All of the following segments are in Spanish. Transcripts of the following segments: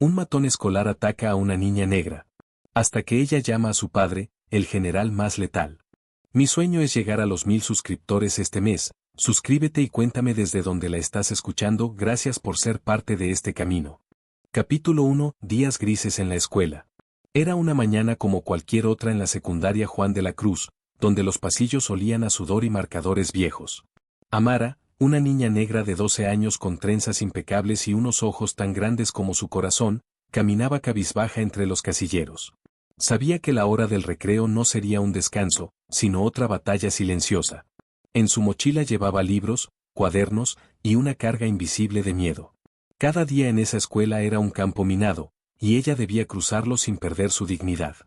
Un matón escolar ataca a una niña negra. Hasta que ella llama a su padre, el general más letal. Mi sueño es llegar a los 1000 suscriptores este mes. Suscríbete y cuéntame desde dónde la estás escuchando. Gracias por ser parte de este camino. Capítulo 1. Días grises en la escuela. Era una mañana como cualquier otra en la secundaria Juan de la Cruz, donde los pasillos olían a sudor y marcadores viejos. Amara, una niña negra de 12 años con trenzas impecables y unos ojos tan grandes como su corazón, caminaba cabizbaja entre los casilleros. Sabía que la hora del recreo no sería un descanso, sino otra batalla silenciosa. En su mochila llevaba libros, cuadernos y una carga invisible de miedo. Cada día en esa escuela era un campo minado, y ella debía cruzarlo sin perder su dignidad.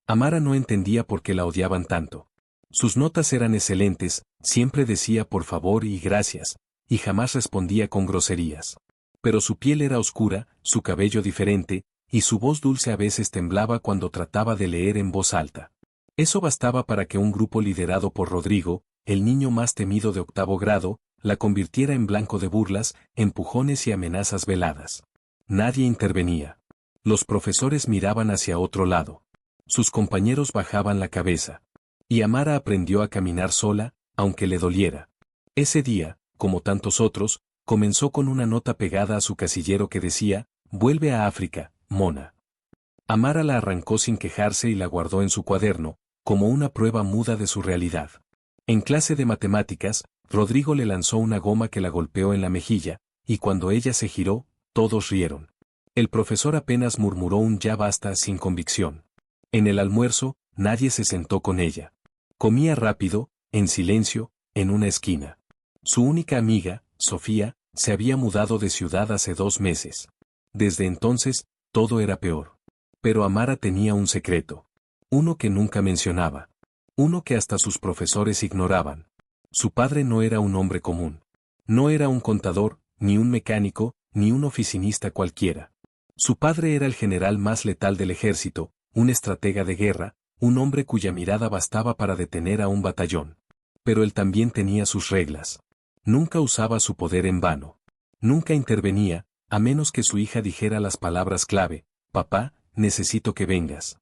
Amara no entendía por qué la odiaban tanto. Sus notas eran excelentes, siempre decía por favor y gracias, y jamás respondía con groserías. Pero su piel era oscura, su cabello diferente, y su voz dulce a veces temblaba cuando trataba de leer en voz alta. Eso bastaba para que un grupo liderado por Rodrigo, el niño más temido de 8º grado, la convirtiera en blanco de burlas, empujones y amenazas veladas. Nadie intervenía. Los profesores miraban hacia otro lado. Sus compañeros bajaban la cabeza. Y Amara aprendió a caminar sola, aunque le doliera. Ese día, como tantos otros, comenzó con una nota pegada a su casillero que decía, «Vuelve a África, mona». Amara la arrancó sin quejarse y la guardó en su cuaderno, como una prueba muda de su realidad. En clase de matemáticas, Rodrigo le lanzó una goma que la golpeó en la mejilla, y cuando ella se giró, todos rieron. El profesor apenas murmuró un «ya basta» sin convicción. En el almuerzo, nadie se sentó con ella. Comía rápido, en silencio, en una esquina. Su única amiga, Sofía, se había mudado de ciudad hace 2 meses. Desde entonces, todo era peor. Pero Amara tenía un secreto. Uno que nunca mencionaba. Uno que hasta sus profesores ignoraban. Su padre no era un hombre común. No era un contador, ni un mecánico, ni un oficinista cualquiera. Su padre era el general más letal del ejército, un estratega de guerra, un hombre cuya mirada bastaba para detener a un batallón. Pero él también tenía sus reglas. Nunca usaba su poder en vano. Nunca intervenía, a menos que su hija dijera las palabras clave, «Papá, necesito que vengas».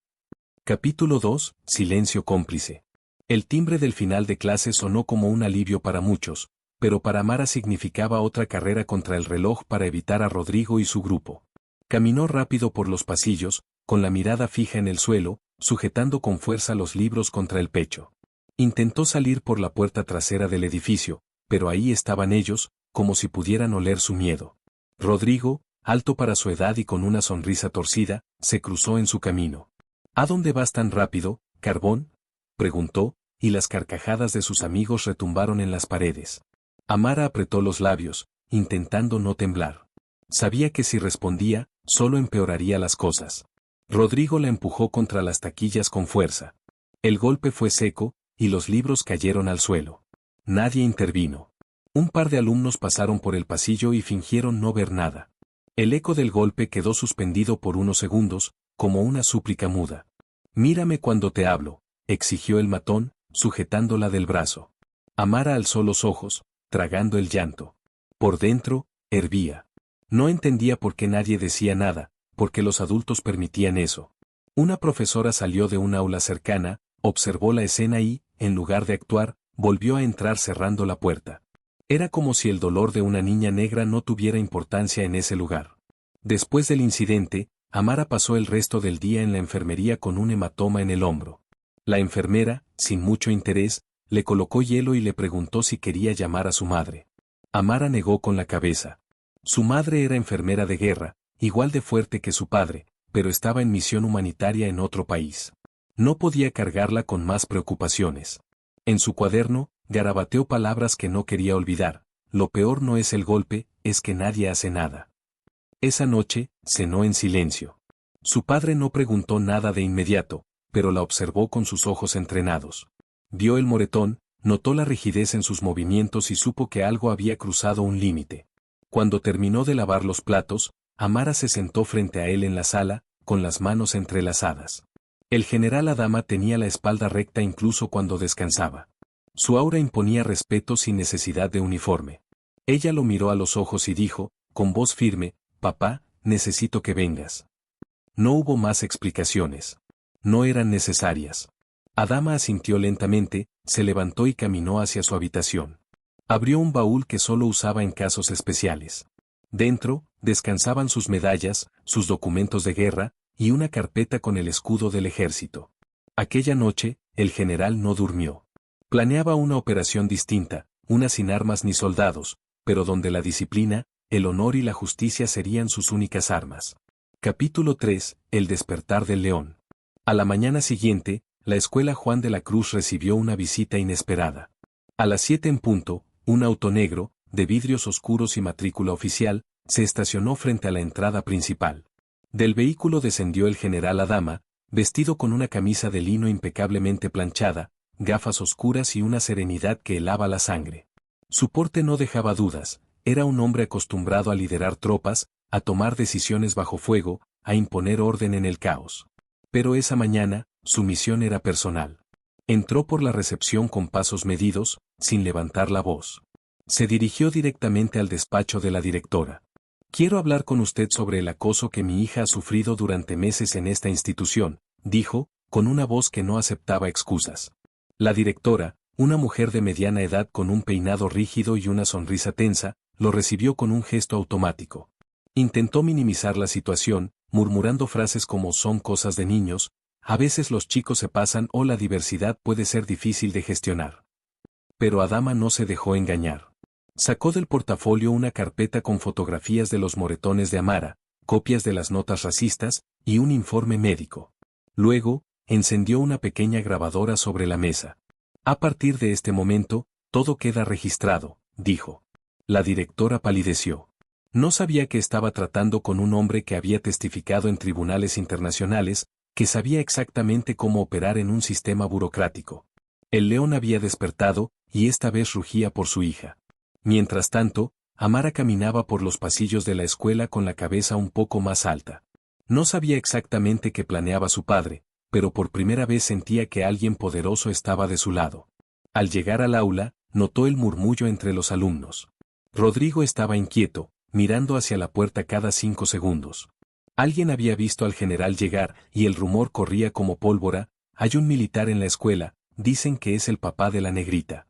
Capítulo 2. Silencio cómplice. El timbre del final de clase sonó como un alivio para muchos, pero para Amara significaba otra carrera contra el reloj para evitar a Rodrigo y su grupo. Caminó rápido por los pasillos, con la mirada fija en el suelo, sujetando con fuerza los libros contra el pecho. Intentó salir por la puerta trasera del edificio, pero ahí estaban ellos, como si pudieran oler su miedo. Rodrigo, alto para su edad y con una sonrisa torcida, se cruzó en su camino. «¿A dónde vas tan rápido, Carbón?», preguntó, y las carcajadas de sus amigos retumbaron en las paredes. Amara apretó los labios, intentando no temblar. Sabía que si respondía, solo empeoraría las cosas. Rodrigo la empujó contra las taquillas con fuerza. El golpe fue seco, y los libros cayeron al suelo. Nadie intervino. Un par de alumnos pasaron por el pasillo y fingieron no ver nada. El eco del golpe quedó suspendido por unos segundos, como una súplica muda. «Mírame cuando te hablo», exigió el matón, sujetándola del brazo. Amara alzó los ojos, tragando el llanto. Por dentro, hervía. No entendía por qué nadie decía nada, porque los adultos permitían eso. Una profesora salió de un aula cercana, observó la escena y, en lugar de actuar, volvió a entrar cerrando la puerta. Era como si el dolor de una niña negra no tuviera importancia en ese lugar. Después del incidente, Amara pasó el resto del día en la enfermería con un hematoma en el hombro. La enfermera, sin mucho interés, le colocó hielo y le preguntó si quería llamar a su madre. Amara negó con la cabeza. Su madre era enfermera de guerra, igual de fuerte que su padre, pero estaba en misión humanitaria en otro país. No podía cargarla con más preocupaciones. En su cuaderno, garabateó palabras que no quería olvidar. Lo peor no es el golpe, es que nadie hace nada. Esa noche, cenó en silencio. Su padre no preguntó nada de inmediato, pero la observó con sus ojos entrenados. Vio el moretón, notó la rigidez en sus movimientos y supo que algo había cruzado un límite. Cuando terminó de lavar los platos, Amara se sentó frente a él en la sala, con las manos entrelazadas. El general Adama tenía la espalda recta incluso cuando descansaba. Su aura imponía respeto sin necesidad de uniforme. Ella lo miró a los ojos y dijo, con voz firme, «Papá, necesito que vengas. No hubo más explicaciones. No eran necesarias. Adama asintió lentamente, se levantó y caminó hacia su habitación. Abrió un baúl que solo usaba en casos especiales. Dentro, descansaban sus medallas, sus documentos de guerra, y una carpeta con el escudo del ejército. Aquella noche, el general no durmió. Planeaba una operación distinta, una sin armas ni soldados, pero donde la disciplina, el honor y la justicia serían sus únicas armas. Capítulo 3. El despertar del león. A la mañana siguiente, la escuela Juan de la Cruz recibió una visita inesperada. A las 7 en punto, un auto negro, de vidrios oscuros y matrícula oficial, se estacionó frente a la entrada principal. Del vehículo descendió el general Adama, vestido con una camisa de lino impecablemente planchada, gafas oscuras y una serenidad que helaba la sangre. Su porte no dejaba dudas, era un hombre acostumbrado a liderar tropas, a tomar decisiones bajo fuego, a imponer orden en el caos. Pero esa mañana, su misión era personal. Entró por la recepción con pasos medidos, sin levantar la voz. Se dirigió directamente al despacho de la directora. «Quiero hablar con usted sobre el acoso que mi hija ha sufrido durante meses en esta institución», dijo, con una voz que no aceptaba excusas. La directora, una mujer de mediana edad con un peinado rígido y una sonrisa tensa, lo recibió con un gesto automático. Intentó minimizar la situación, murmurando frases como «son cosas de niños», «a veces los chicos se pasan» o «la diversidad puede ser difícil de gestionar». Pero Adama no se dejó engañar. Sacó del portafolio una carpeta con fotografías de los moretones de Amara, copias de las notas racistas, y un informe médico. Luego, encendió una pequeña grabadora sobre la mesa. «A partir de este momento, todo queda registrado», dijo. La directora palideció. No sabía que estaba tratando con un hombre que había testificado en tribunales internacionales, que sabía exactamente cómo operar en un sistema burocrático. El león había despertado, y esta vez rugía por su hija. Mientras tanto, Amara caminaba por los pasillos de la escuela con la cabeza un poco más alta. No sabía exactamente qué planeaba su padre, pero por primera vez sentía que alguien poderoso estaba de su lado. Al llegar al aula, notó el murmullo entre los alumnos. Rodrigo estaba inquieto, mirando hacia la puerta cada 5 segundos. Alguien había visto al general llegar, y el rumor corría como pólvora: «Hay un militar en la escuela, dicen que es el papá de la negrita».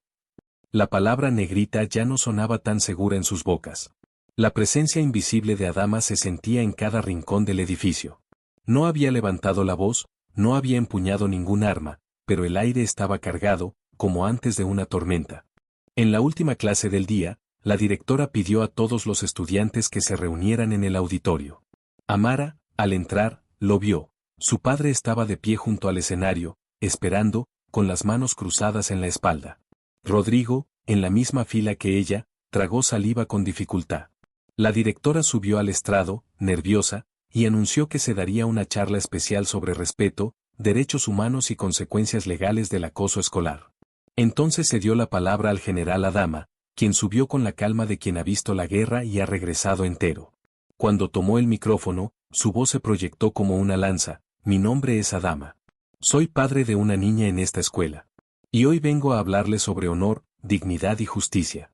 La palabra negrita ya no sonaba tan segura en sus bocas. La presencia invisible de Adama se sentía en cada rincón del edificio. No había levantado la voz, no había empuñado ningún arma, pero el aire estaba cargado, como antes de una tormenta. En la última clase del día, la directora pidió a todos los estudiantes que se reunieran en el auditorio. Amara, al entrar, lo vio. Su padre estaba de pie junto al escenario, esperando, con las manos cruzadas en la espalda. Rodrigo, en la misma fila que ella, tragó saliva con dificultad. La directora subió al estrado, nerviosa, y anunció que se daría una charla especial sobre respeto, derechos humanos y consecuencias legales del acoso escolar. Entonces se dio la palabra al general Adama, quien subió con la calma de quien ha visto la guerra y ha regresado entero. Cuando tomó el micrófono, su voz se proyectó como una lanza: «Mi nombre es Adama. Soy padre de una niña en esta escuela. Y hoy vengo a hablarle sobre honor, dignidad y justicia».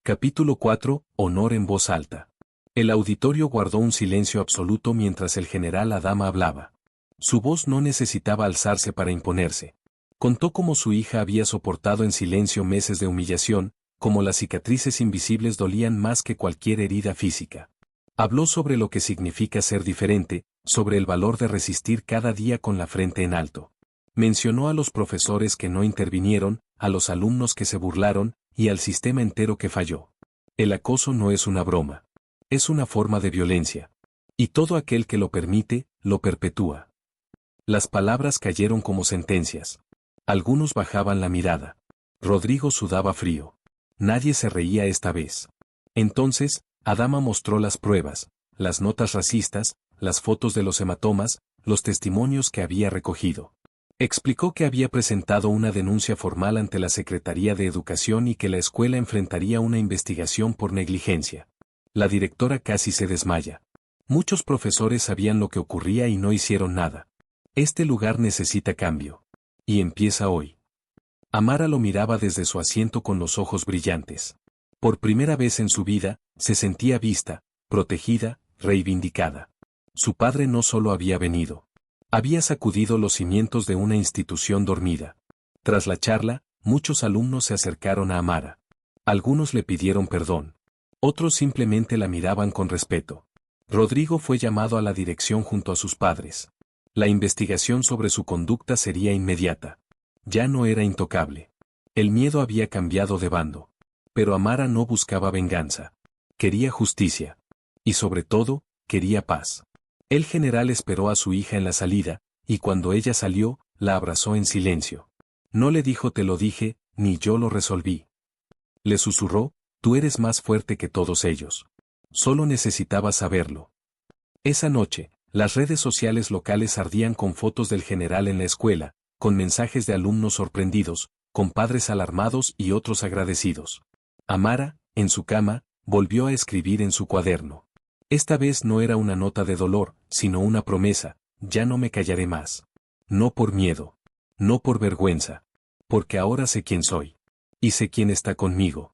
Capítulo 4. Honor en voz alta. El auditorio guardó un silencio absoluto mientras el general Adama hablaba. Su voz no necesitaba alzarse para imponerse. Contó cómo su hija había soportado en silencio meses de humillación, cómo las cicatrices invisibles dolían más que cualquier herida física. Habló sobre lo que significa ser diferente, sobre el valor de resistir cada día con la frente en alto. Mencionó a los profesores que no intervinieron, a los alumnos que se burlaron, y al sistema entero que falló. El acoso no es una broma. Es una forma de violencia. Y todo aquel que lo permite, lo perpetúa. Las palabras cayeron como sentencias. Algunos bajaban la mirada. Rodrigo sudaba frío. Nadie se reía esta vez. Entonces, Adama mostró las pruebas, las notas racistas, las fotos de los hematomas, los testimonios que había recogido. Explicó que había presentado una denuncia formal ante la Secretaría de Educación y que la escuela enfrentaría una investigación por negligencia. La directora casi se desmaya. Muchos profesores sabían lo que ocurría y no hicieron nada. Este lugar necesita cambio. Y empieza hoy. Amara lo miraba desde su asiento con los ojos brillantes. Por primera vez en su vida, se sentía vista, protegida, reivindicada. Su padre no solo había venido. Había sacudido los cimientos de una institución dormida. Tras la charla, muchos alumnos se acercaron a Amara. Algunos le pidieron perdón. Otros simplemente la miraban con respeto. Rodrigo fue llamado a la dirección junto a sus padres. La investigación sobre su conducta sería inmediata. Ya no era intocable. El miedo había cambiado de bando. Pero Amara no buscaba venganza. Quería justicia. Y sobre todo, quería paz. El general esperó a su hija en la salida, y cuando ella salió, la abrazó en silencio. No le dijo te lo dije, ni yo lo resolví. Le susurró, tú eres más fuerte que todos ellos. Solo necesitabas saberlo. Esa noche, las redes sociales locales ardían con fotos del general en la escuela, con mensajes de alumnos sorprendidos, con padres alarmados y otros agradecidos. Amara, en su cama, volvió a escribir en su cuaderno. Esta vez no era una nota de dolor, sino una promesa, ya no me callaré más. No por miedo. No por vergüenza. Porque ahora sé quién soy. Y sé quién está conmigo.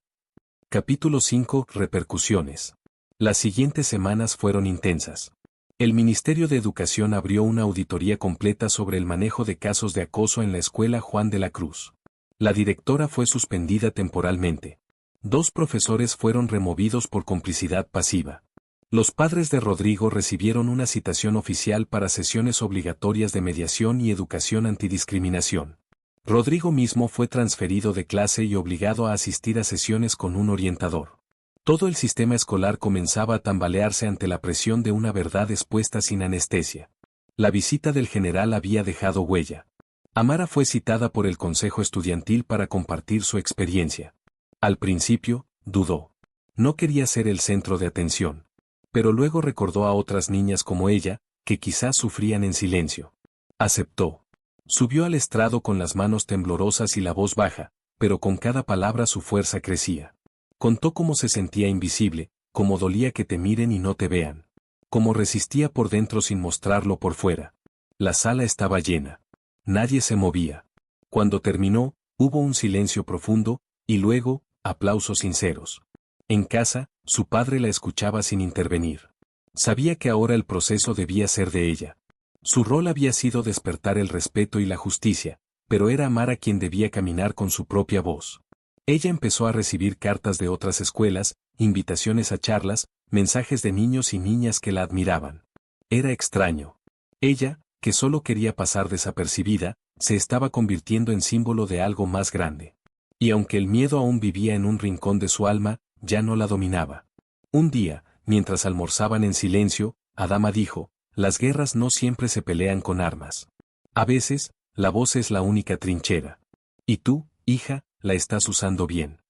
Capítulo 5. Repercusiones. Las siguientes semanas fueron intensas. El Ministerio de Educación abrió una auditoría completa sobre el manejo de casos de acoso en la escuela Juan de la Cruz. La directora fue suspendida temporalmente. 2 profesores fueron removidos por complicidad pasiva. Los padres de Rodrigo recibieron una citación oficial para sesiones obligatorias de mediación y educación antidiscriminación. Rodrigo mismo fue transferido de clase y obligado a asistir a sesiones con un orientador. Todo el sistema escolar comenzaba a tambalearse ante la presión de una verdad expuesta sin anestesia. La visita del general había dejado huella. Amara fue citada por el consejo estudiantil para compartir su experiencia. Al principio, dudó. No quería ser el centro de atención. Pero luego recordó a otras niñas como ella, que quizás sufrían en silencio. Aceptó. Subió al estrado con las manos temblorosas y la voz baja, pero con cada palabra su fuerza crecía. Contó cómo se sentía invisible, cómo dolía que te miren y no te vean. Cómo resistía por dentro sin mostrarlo por fuera. La sala estaba llena. Nadie se movía. Cuando terminó, hubo un silencio profundo, y luego, aplausos sinceros. En casa, su padre la escuchaba sin intervenir. Sabía que ahora el proceso debía ser de ella. Su rol había sido despertar el respeto y la justicia, pero era Amara quien debía caminar con su propia voz. Ella empezó a recibir cartas de otras escuelas, invitaciones a charlas, mensajes de niños y niñas que la admiraban. Era extraño. Ella, que solo quería pasar desapercibida, se estaba convirtiendo en símbolo de algo más grande. Y aunque el miedo aún vivía en un rincón de su alma, ya no la dominaba. Un día, mientras almorzaban en silencio, Adama dijo, las guerras no siempre se pelean con armas. A veces, la voz es la única trinchera. Y tú, hija, la estás usando bien.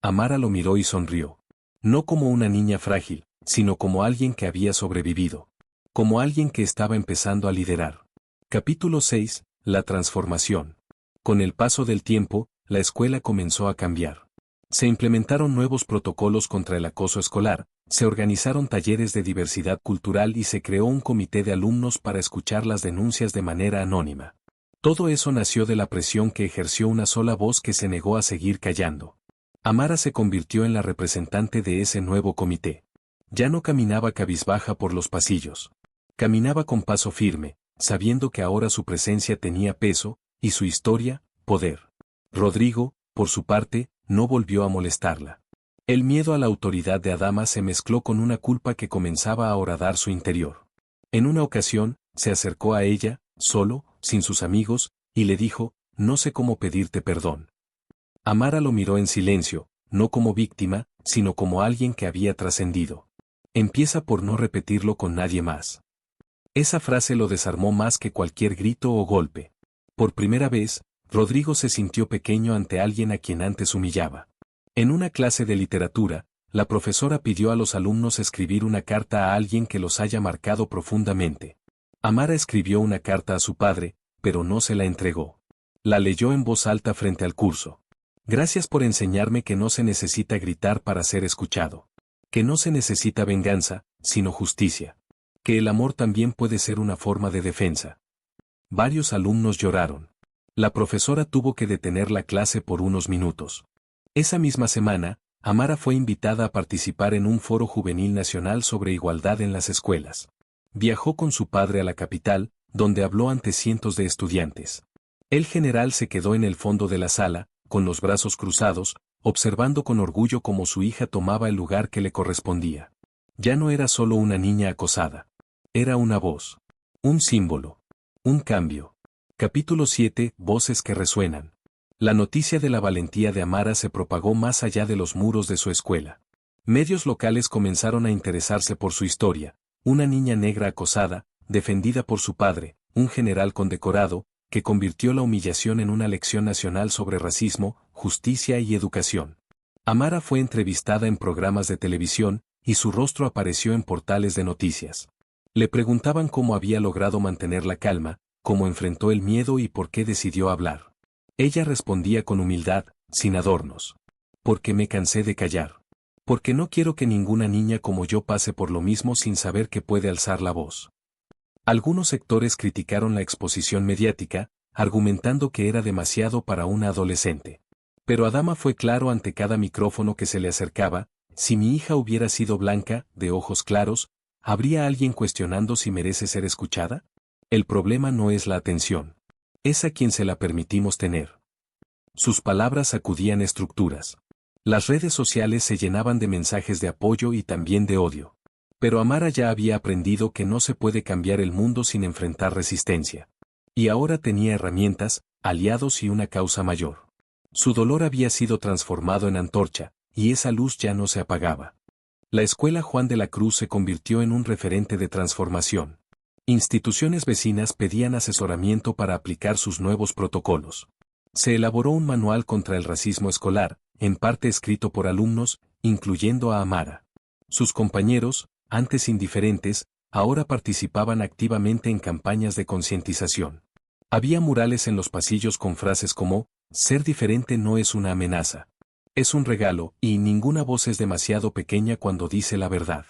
Amara lo miró y sonrió. No como una niña frágil, sino como alguien que había sobrevivido. Como alguien que estaba empezando a liderar. Capítulo 6. La transformación. Con el paso del tiempo, la escuela comenzó a cambiar. Se implementaron nuevos protocolos contra el acoso escolar, se organizaron talleres de diversidad cultural y se creó un comité de alumnos para escuchar las denuncias de manera anónima. Todo eso nació de la presión que ejerció una sola voz que se negó a seguir callando. Amara se convirtió en la representante de ese nuevo comité. Ya no caminaba cabizbaja por los pasillos. Caminaba con paso firme, sabiendo que ahora su presencia tenía peso, y su historia, poder. Rodrigo, por su parte, no volvió a molestarla. El miedo a la autoridad de Adama se mezcló con una culpa que comenzaba a horadar su interior. En una ocasión, se acercó a ella, solo, sin sus amigos, y le dijo, no sé cómo pedirte perdón. Amara lo miró en silencio, no como víctima, sino como alguien que había trascendido. Empieza por no repetirlo con nadie más. Esa frase lo desarmó más que cualquier grito o golpe. Por primera vez, Rodrigo se sintió pequeño ante alguien a quien antes humillaba. En una clase de literatura, la profesora pidió a los alumnos escribir una carta a alguien que los haya marcado profundamente. Amara escribió una carta a su padre, pero no se la entregó. La leyó en voz alta frente al curso. Gracias por enseñarme que no se necesita gritar para ser escuchado. Que no se necesita venganza, sino justicia. Que el amor también puede ser una forma de defensa. Varios alumnos lloraron. La profesora tuvo que detener la clase por unos minutos. Esa misma semana, Amara fue invitada a participar en un foro juvenil nacional sobre igualdad en las escuelas. Viajó con su padre a la capital, donde habló ante cientos de estudiantes. El general se quedó en el fondo de la sala, con los brazos cruzados, observando con orgullo cómo su hija tomaba el lugar que le correspondía. Ya no era solo una niña acosada. Era una voz. Un símbolo. Un cambio. Capítulo 7. Voces que resuenan. La noticia de la valentía de Amara se propagó más allá de los muros de su escuela. Medios locales comenzaron a interesarse por su historia. Una niña negra acosada, defendida por su padre, un general condecorado, que convirtió la humillación en una lección nacional sobre racismo, justicia y educación. Amara fue entrevistada en programas de televisión, y su rostro apareció en portales de noticias. Le preguntaban cómo había logrado mantener la calma, cómo enfrentó el miedo y por qué decidió hablar. Ella respondía con humildad, sin adornos. Porque me cansé de callar. Porque no quiero que ninguna niña como yo pase por lo mismo sin saber que puede alzar la voz. Algunos sectores criticaron la exposición mediática, argumentando que era demasiado para una adolescente. Pero Adama fue claro ante cada micrófono que se le acercaba: si mi hija hubiera sido blanca, de ojos claros, ¿habría alguien cuestionando si merece ser escuchada? El problema no es la atención. Es a quien se la permitimos tener. Sus palabras sacudían estructuras. Las redes sociales se llenaban de mensajes de apoyo y también de odio. Pero Amara ya había aprendido que no se puede cambiar el mundo sin enfrentar resistencia. Y ahora tenía herramientas, aliados y una causa mayor. Su dolor había sido transformado en antorcha, y esa luz ya no se apagaba. La escuela Juan de la Cruz se convirtió en un referente de transformación. Instituciones vecinas pedían asesoramiento para aplicar sus nuevos protocolos. Se elaboró un manual contra el racismo escolar, en parte escrito por alumnos, incluyendo a Amara. Sus compañeros, antes indiferentes, ahora participaban activamente en campañas de concientización. Había murales en los pasillos con frases como: ser diferente no es una amenaza. Es un regalo, y ninguna voz es demasiado pequeña cuando dice la verdad.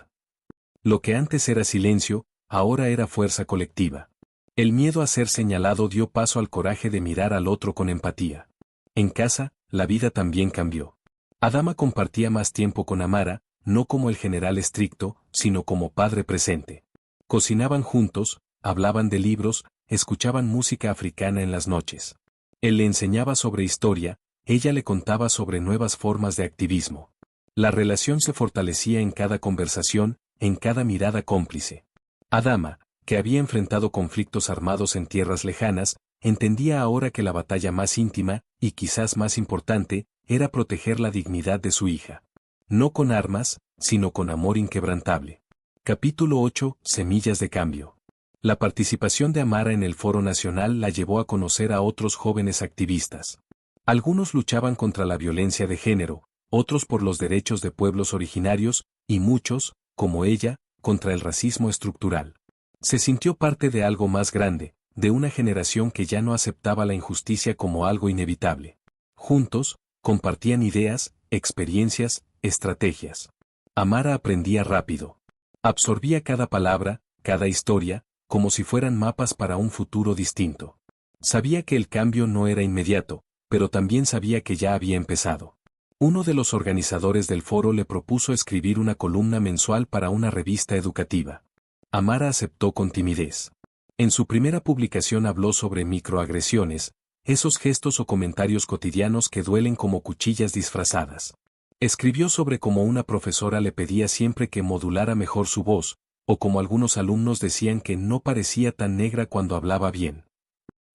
Lo que antes era silencio, ahora era fuerza colectiva. El miedo a ser señalado dio paso al coraje de mirar al otro con empatía. En casa, la vida también cambió. Adama compartía más tiempo con Amara, no como el general estricto, sino como padre presente. Cocinaban juntos, hablaban de libros, escuchaban música africana en las noches. Él le enseñaba sobre historia, ella le contaba sobre nuevas formas de activismo. La relación se fortalecía en cada conversación, en cada mirada cómplice. Adama, que había enfrentado conflictos armados en tierras lejanas, entendía ahora que la batalla más íntima, y quizás más importante, era proteger la dignidad de su hija. No con armas, sino con amor inquebrantable. Capítulo 8. Semillas de cambio. La participación de Amara en el Foro Nacional la llevó a conocer a otros jóvenes activistas. Algunos luchaban contra la violencia de género, otros por los derechos de pueblos originarios, y muchos, como ella, contra el racismo estructural. Se sintió parte de algo más grande, de una generación que ya no aceptaba la injusticia como algo inevitable. Juntos, compartían ideas, experiencias, estrategias. Amara aprendía rápido. Absorbía cada palabra, cada historia, como si fueran mapas para un futuro distinto. Sabía que el cambio no era inmediato, pero también sabía que ya había empezado. Uno de los organizadores del foro le propuso escribir una columna mensual para una revista educativa. Amara aceptó con timidez. En su primera publicación habló sobre microagresiones, esos gestos o comentarios cotidianos que duelen como cuchillas disfrazadas. Escribió sobre cómo una profesora le pedía siempre que modulara mejor su voz, o como algunos alumnos decían que no parecía tan negra cuando hablaba bien.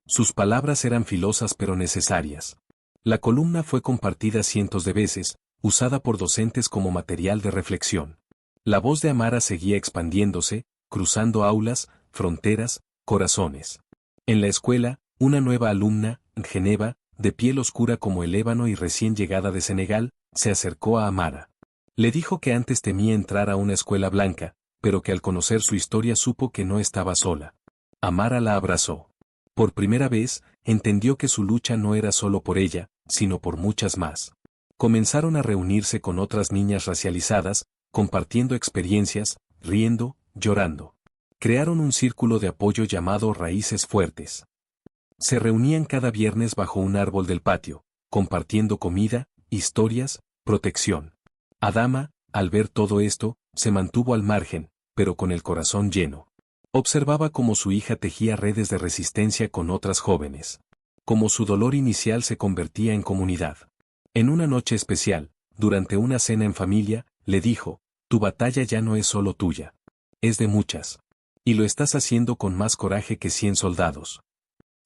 Sus palabras eran filosas pero necesarias. La columna fue compartida cientos de veces, usada por docentes como material de reflexión. La voz de Amara seguía expandiéndose, cruzando aulas, fronteras, corazones. En la escuela, una nueva alumna, Geneva, de piel oscura como el ébano y recién llegada de Senegal, se acercó a Amara. Le dijo que antes temía entrar a una escuela blanca, pero que al conocer su historia supo que no estaba sola. Amara la abrazó. Por primera vez, entendió que su lucha no era solo por ella, sino por muchas más. Comenzaron a reunirse con otras niñas racializadas, compartiendo experiencias, riendo, llorando. Crearon un círculo de apoyo llamado Raíces Fuertes. Se reunían cada viernes bajo un árbol del patio, compartiendo comida, historias, protección. Adama, al ver todo esto, se mantuvo al margen, pero con el corazón lleno. Observaba cómo su hija tejía redes de resistencia con otras jóvenes. Cómo su dolor inicial se convertía en comunidad. En una noche especial, durante una cena en familia, le dijo, tu batalla ya no es solo tuya. Es de muchas. Y lo estás haciendo con más coraje que 100 soldados.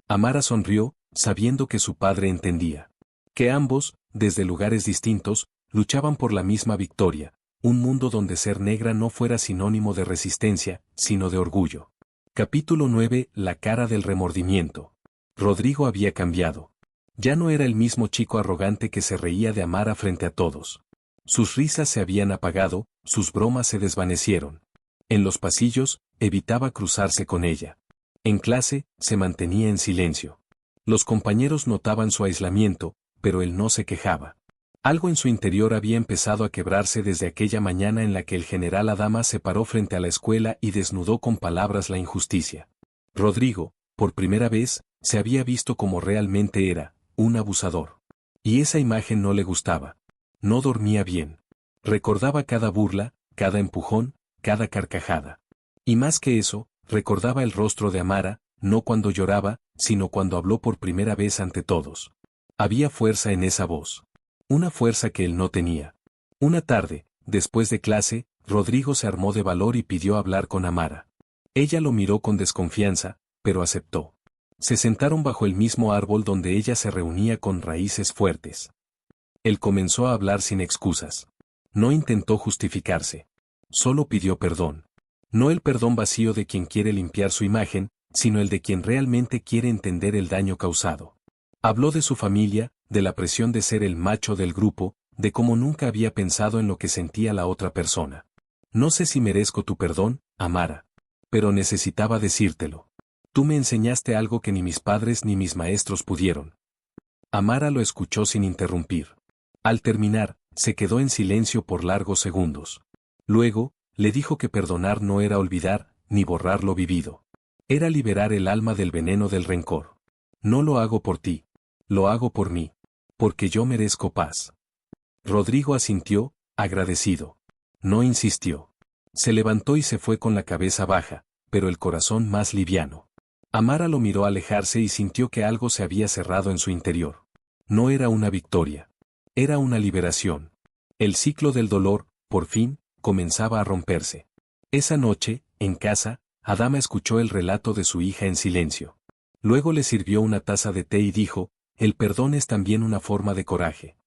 Amara sonrió, sabiendo que su padre entendía. Que ambos, desde lugares distintos, luchaban por la misma victoria, un mundo donde ser negra no fuera sinónimo de resistencia, sino de orgullo. Capítulo 9. La cara del remordimiento. Rodrigo había cambiado. Ya no era el mismo chico arrogante que se reía de Amara frente a todos. Sus risas se habían apagado, sus bromas se desvanecieron. En los pasillos, evitaba cruzarse con ella. En clase, se mantenía en silencio. Los compañeros notaban su aislamiento, pero él no se quejaba. Algo en su interior había empezado a quebrarse desde aquella mañana en la que el general Adama se paró frente a la escuela y desnudó con palabras la injusticia. Rodrigo, por primera vez, se había visto como realmente era, un abusador. Y esa imagen no le gustaba. No dormía bien. Recordaba cada burla, cada empujón, cada carcajada. Y más que eso, recordaba el rostro de Amara, no cuando lloraba, sino cuando habló por primera vez ante todos. Había fuerza en esa voz. Una fuerza que él no tenía. Una tarde, después de clase, Rodrigo se armó de valor y pidió hablar con Amara. Ella lo miró con desconfianza, pero aceptó. Se sentaron bajo el mismo árbol donde ella se reunía con raíces fuertes. Él comenzó a hablar sin excusas. No intentó justificarse. Solo pidió perdón. No el perdón vacío de quien quiere limpiar su imagen, sino el de quien realmente quiere entender el daño causado. Habló de su familia, de la presión de ser el macho del grupo, de cómo nunca había pensado en lo que sentía la otra persona. No sé si merezco tu perdón, Amara. Pero necesitaba decírtelo. Tú me enseñaste algo que ni mis padres ni mis maestros pudieron. Amara lo escuchó sin interrumpir. Al terminar, se quedó en silencio por largos segundos. Luego, le dijo que perdonar no era olvidar, ni borrar lo vivido. Era liberar el alma del veneno del rencor. No lo hago por ti. Lo hago por mí. Porque yo merezco paz. Rodrigo asintió, agradecido. No insistió. Se levantó y se fue con la cabeza baja, pero el corazón más liviano. Amara lo miró alejarse y sintió que algo se había cerrado en su interior. No era una victoria. Era una liberación. El ciclo del dolor, por fin, comenzaba a romperse. Esa noche, en casa, Adama escuchó el relato de su hija en silencio. Luego le sirvió una taza de té y dijo, el perdón es también una forma de coraje.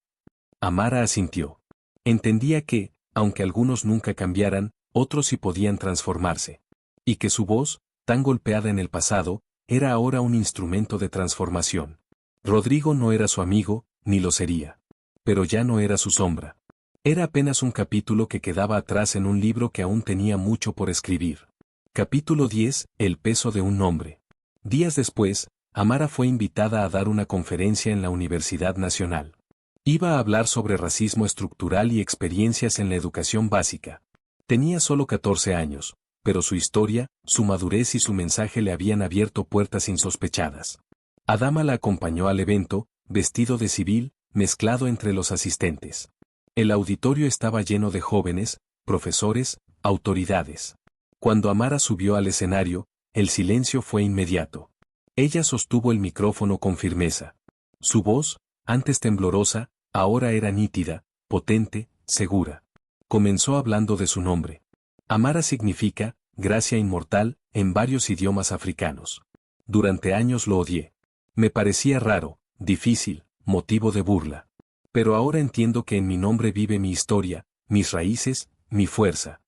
Amara asintió. Entendía que, aunque algunos nunca cambiaran, otros sí podían transformarse. Y que su voz, tan golpeada en el pasado, era ahora un instrumento de transformación. Rodrigo no era su amigo, ni lo sería. Pero ya no era su sombra. Era apenas un capítulo que quedaba atrás en un libro que aún tenía mucho por escribir. Capítulo 10. El peso de un nombre. Días después, Amara fue invitada a dar una conferencia en la Universidad Nacional. Iba a hablar sobre racismo estructural y experiencias en la educación básica. Tenía solo 14 años, pero su historia, su madurez y su mensaje le habían abierto puertas insospechadas. Adama la acompañó al evento, vestido de civil, mezclado entre los asistentes. El auditorio estaba lleno de jóvenes, profesores, autoridades. Cuando Amara subió al escenario, el silencio fue inmediato. Ella sostuvo el micrófono con firmeza. Su voz, antes temblorosa, ahora era nítida, potente, segura. Comenzó hablando de su nombre. Amara significa, gracia inmortal, en varios idiomas africanos. Durante años lo odié. Me parecía raro, difícil, motivo de burla. Pero ahora entiendo que en mi nombre vive mi historia, mis raíces, mi fuerza.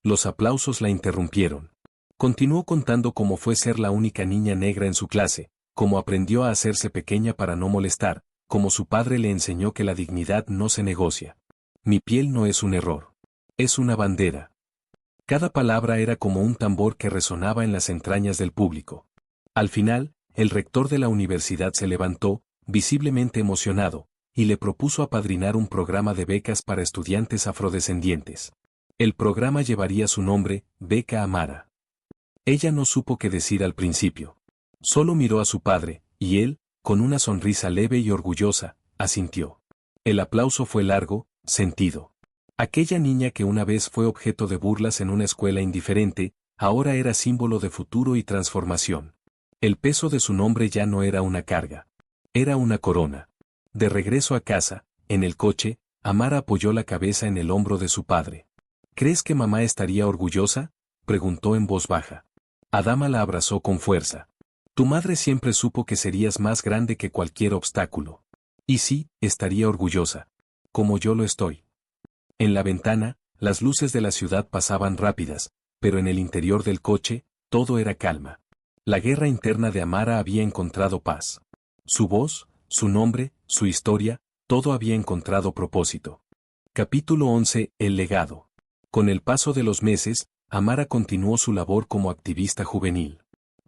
Los aplausos la interrumpieron. Continuó contando cómo fue ser la única niña negra en su clase, cómo aprendió a hacerse pequeña para no molestar, cómo su padre le enseñó que la dignidad no se negocia. Mi piel no es un error. Es una bandera. Cada palabra era como un tambor que resonaba en las entrañas del público. Al final, el rector de la universidad se levantó, visiblemente emocionado, y le propuso apadrinar un programa de becas para estudiantes afrodescendientes. El programa llevaría su nombre, Beca Amara. Ella no supo qué decir al principio. Solo miró a su padre, y él, con una sonrisa leve y orgullosa, asintió. El aplauso fue largo, sentido. Aquella niña que una vez fue objeto de burlas en una escuela indiferente, ahora era símbolo de futuro y transformación. El peso de su nombre ya no era una carga. Era una corona. De regreso a casa, en el coche, Amara apoyó la cabeza en el hombro de su padre. ¿Crees que mamá estaría orgullosa?, preguntó en voz baja. Adama la abrazó con fuerza. Tu madre siempre supo que serías más grande que cualquier obstáculo. Y sí, estaría orgullosa. Como yo lo estoy. En la ventana, las luces de la ciudad pasaban rápidas, pero en el interior del coche, todo era calma. La guerra interna de Amara había encontrado paz. Su voz, su nombre, su historia, todo había encontrado propósito. Capítulo 11. El legado. Con el paso de los meses, Amara continuó su labor como activista juvenil.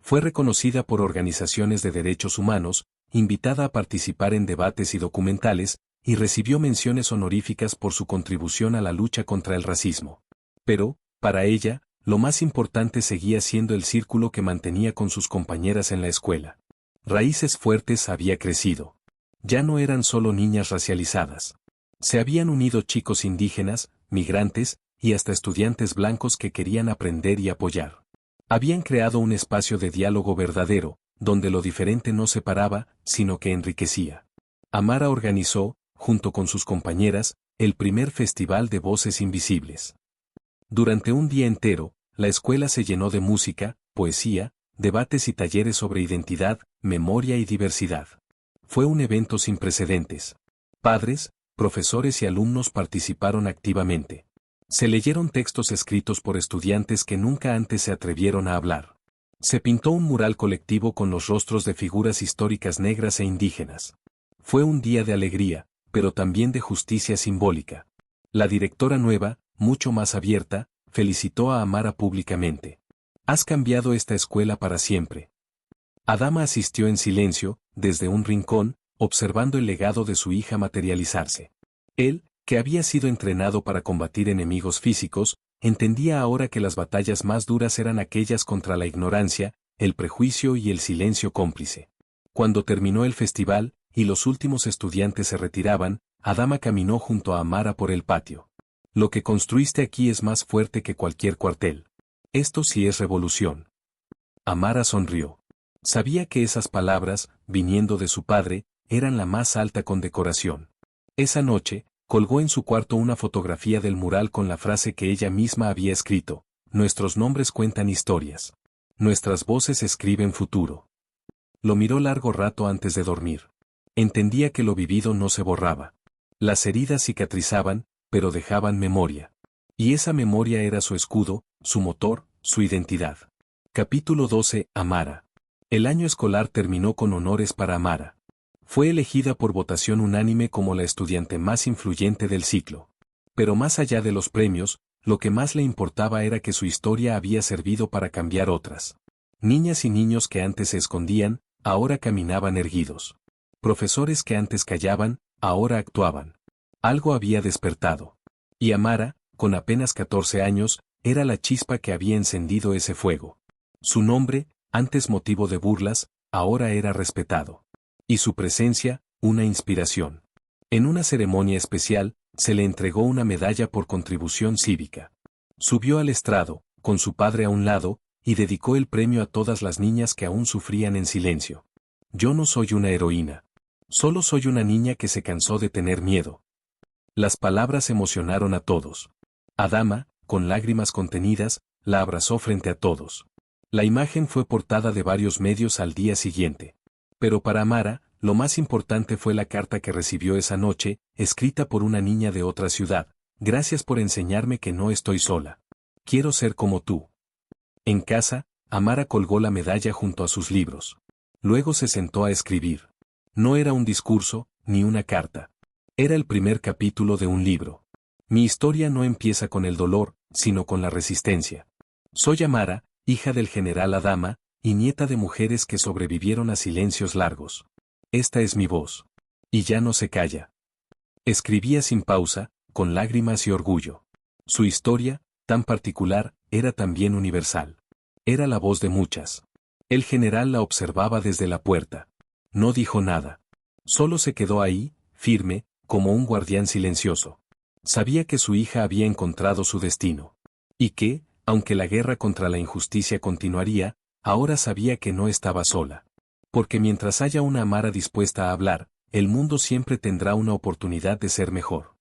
Fue reconocida por organizaciones de derechos humanos, invitada a participar en debates y documentales, y recibió menciones honoríficas por su contribución a la lucha contra el racismo. Pero, para ella, lo más importante seguía siendo el círculo que mantenía con sus compañeras en la escuela. Raíces Fuertes había crecido. Ya no eran solo niñas racializadas. Se habían unido chicos indígenas, migrantes, y hasta estudiantes blancos que querían aprender y apoyar. Habían creado un espacio de diálogo verdadero, donde lo diferente no separaba, sino que enriquecía. Amara organizó, junto con sus compañeras, el primer Festival de Voces Invisibles. Durante un día entero, la escuela se llenó de música, poesía, debates y talleres sobre identidad, memoria y diversidad. Fue un evento sin precedentes. Padres, profesores y alumnos participaron activamente. Se leyeron textos escritos por estudiantes que nunca antes se atrevieron a hablar. Se pintó un mural colectivo con los rostros de figuras históricas negras e indígenas. Fue un día de alegría, pero también de justicia simbólica. La directora nueva, mucho más abierta, felicitó a Amara públicamente. Has cambiado esta escuela para siempre. Adama asistió en silencio, desde un rincón, observando el legado de su hija materializarse. Él, que había sido entrenado para combatir enemigos físicos, entendía ahora que las batallas más duras eran aquellas contra la ignorancia, el prejuicio y el silencio cómplice. Cuando terminó el festival, y los últimos estudiantes se retiraban, Adama caminó junto a Amara por el patio. Lo que construiste aquí es más fuerte que cualquier cuartel. Esto sí es revolución. Amara sonrió. Sabía que esas palabras, viniendo de su padre, eran la más alta condecoración. Esa noche, colgó en su cuarto una fotografía del mural con la frase que ella misma había escrito: nuestros nombres cuentan historias. Nuestras voces escriben futuro. Lo miró largo rato antes de dormir. Entendía que lo vivido no se borraba. Las heridas cicatrizaban, pero dejaban memoria. Y esa memoria era su escudo, su motor, su identidad. Capítulo 12. Amara. El año escolar terminó con honores para Amara. Fue elegida por votación unánime como la estudiante más influyente del ciclo. Pero más allá de los premios, lo que más le importaba era que su historia había servido para cambiar otras. Niñas y niños que antes se escondían, ahora caminaban erguidos. Profesores que antes callaban, ahora actuaban. Algo había despertado. Y Amara, con apenas 14 años, era la chispa que había encendido ese fuego. Su nombre, antes motivo de burlas, ahora era respetado. Y su presencia, una inspiración. En una ceremonia especial, se le entregó una medalla por contribución cívica. Subió al estrado, con su padre a un lado, y dedicó el premio a todas las niñas que aún sufrían en silencio. Yo no soy una heroína. Solo soy una niña que se cansó de tener miedo. Las palabras emocionaron a todos. Adama, con lágrimas contenidas, la abrazó frente a todos. La imagen fue portada de varios medios al día siguiente. Pero para Amara, lo más importante fue la carta que recibió esa noche, escrita por una niña de otra ciudad. Gracias por enseñarme que no estoy sola. Quiero ser como tú. En casa, Amara colgó la medalla junto a sus libros. Luego se sentó a escribir. No era un discurso, ni una carta. Era el primer capítulo de un libro. Mi historia no empieza con el dolor, sino con la resistencia. Soy Amara, hija del general Adama, y nieta de mujeres que sobrevivieron a silencios largos. Esta es mi voz. Y ya no se calla. Escribía sin pausa, con lágrimas y orgullo. Su historia, tan particular, era también universal. Era la voz de muchas. El general la observaba desde la puerta. No dijo nada. Solo se quedó ahí, firme, como un guardián silencioso. Sabía que su hija había encontrado su destino. Y que, aunque la guerra contra la injusticia continuaría, ahora sabía que no estaba sola. Porque mientras haya una Amara dispuesta a hablar, el mundo siempre tendrá una oportunidad de ser mejor.